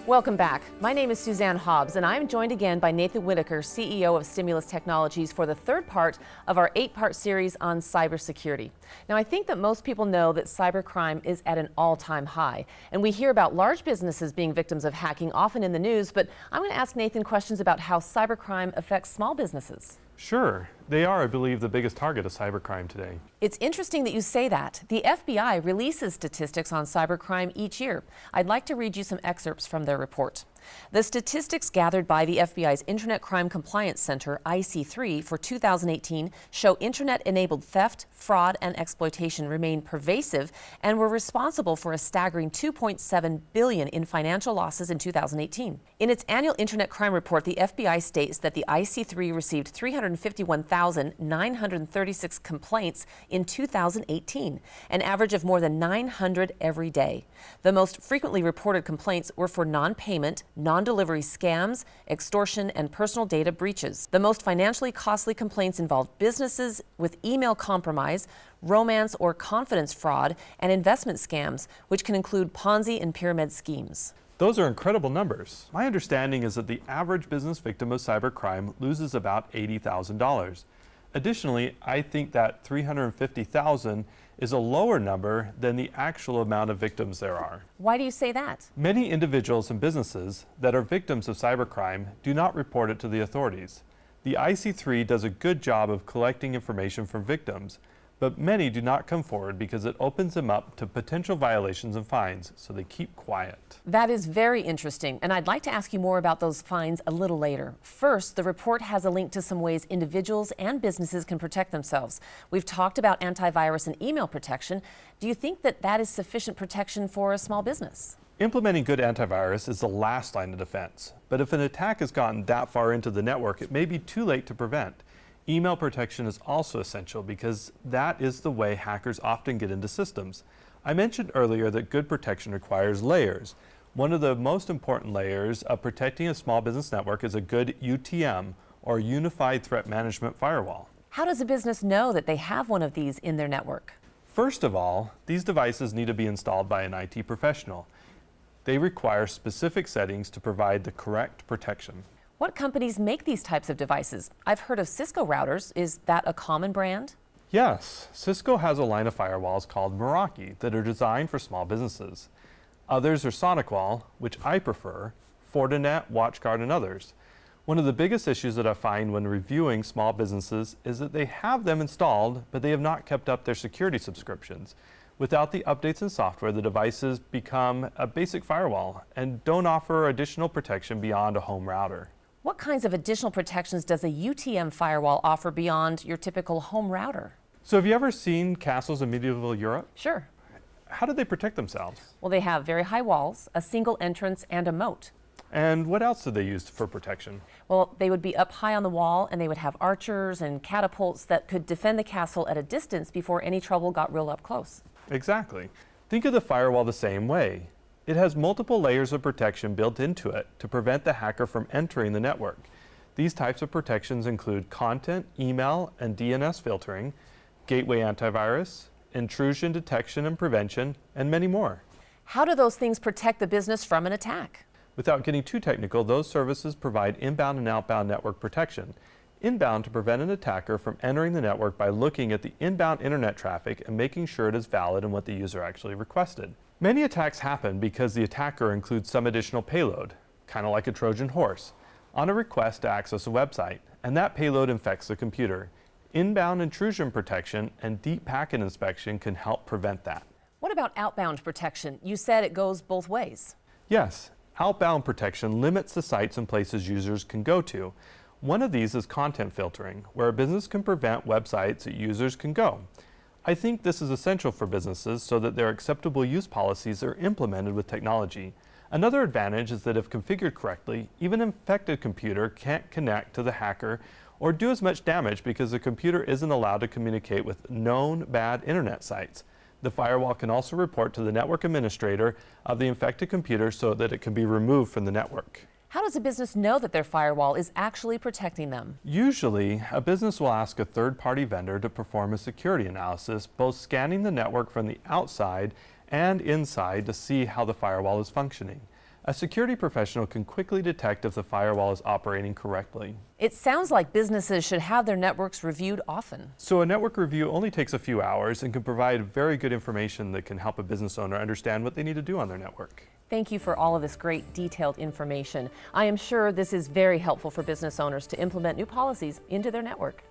Welcome back. My name is Suzanne Hobbs, and I'm joined again by Nathan Whittacre, CEO of Stimulus Technologies, for the third part of our 8-part series on cybersecurity. Now, I think that most people know that cybercrime is at an all-time high, and we hear about large businesses being victims of hacking often in the news, but I'm going to ask Nathan questions about how cybercrime affects small businesses. Sure. They are, I believe, the biggest target of cybercrime today. It's interesting that you say that. The FBI releases statistics on cybercrime each year. I'd like to read you some excerpts from their report. The statistics gathered by the FBI's Internet Crime Compliance Center, IC3, for 2018 show Internet-enabled theft, fraud, and exploitation remain pervasive and were responsible for a staggering $2.7 billion in financial losses in 2018. In its annual Internet Crime Report, the FBI states that the IC3 received 351,936 complaints in 2018, an average of more than 900 every day. The most frequently reported complaints were for non-payment, non-delivery scams, extortion, and personal data breaches. The most financially costly complaints involved businesses with email compromise, romance or confidence fraud, and investment scams, which can include Ponzi and pyramid schemes. Those are incredible numbers. My understanding is that the average business victim of cybercrime loses about $80,000. Additionally, I think that 350,000 is a lower number than the actual amount of victims there are. Why do you say that? Many individuals and businesses that are victims of cybercrime do not report it to the authorities. The IC3 does a good job of collecting information from victims, but many do not come forward because it opens them up to potential violations and fines, so they keep quiet. That is very interesting, and I'd like to ask you more about those fines a little later. First, the report has a link to some ways individuals and businesses can protect themselves. We've talked about antivirus and email protection. Do you think that that is sufficient protection for a small business? Implementing good antivirus is the last line of defense, but if an attack has gotten that far into the network, it may be too late to prevent. Email protection is also essential because that is the way hackers often get into systems. I mentioned earlier that good protection requires layers. One of the most important layers of protecting a small business network is a good UTM, or Unified Threat Management Firewall. How does a business know that they have one of these in their network? First of all, these devices need to be installed by an IT professional. They require specific settings to provide the correct protection. What companies make these types of devices? I've heard of Cisco routers. Is that a common brand? Yes, Cisco has a line of firewalls called Meraki that are designed for small businesses. Others are SonicWall, which I prefer, Fortinet, WatchGuard, and others. One of the biggest issues that I find when reviewing small businesses is that they have them installed, but they have not kept up their security subscriptions. Without the updates and software, the devices become a basic firewall and don't offer additional protection beyond a home router. What kinds of additional protections does a UTM firewall offer beyond your typical home router? So have you ever seen castles in medieval Europe? Sure. How did they protect themselves? Well, they have very high walls, a single entrance, and a moat. And what else did they use for protection? Well, they would be up high on the wall, and they would have archers and catapults that could defend the castle at a distance before any trouble got real up close. Exactly. Think of the firewall the same way. It has multiple layers of protection built into it to prevent the hacker from entering the network. These types of protections include content, email, and DNS filtering, gateway antivirus, intrusion detection and prevention, and many more. How do those things protect the business from an attack? Without getting too technical, those services provide inbound and outbound network protection. Inbound to prevent an attacker from entering the network by looking at the inbound internet traffic and making sure it is valid and what the user actually requested. Many attacks happen because the attacker includes some additional payload, kind of like a Trojan horse, on a request to access a website, and that payload infects the computer. Inbound intrusion protection and deep packet inspection can help prevent that. What about outbound protection? You said it goes both ways. Yes, outbound protection limits the sites and places users can go to. One of these is content filtering, where a business can prevent websites that users can go. I think this is essential for businesses so that their acceptable use policies are implemented with technology. Another advantage is that if configured correctly, even an infected computer can't connect to the hacker or do as much damage because the computer isn't allowed to communicate with known bad internet sites. The firewall can also report to the network administrator of the infected computer so that it can be removed from the network. How does a business know that their firewall is actually protecting them? Usually, a business will ask a third-party vendor to perform a security analysis, both scanning the network from the outside and inside to see how the firewall is functioning. A security professional can quickly detect if the firewall is operating correctly. It sounds like businesses should have their networks reviewed often. So a network review only takes a few hours and can provide very good information that can help a business owner understand what they need to do on their network. Thank you for all of this great detailed information. I am sure this is very helpful for business owners to implement new policies into their network.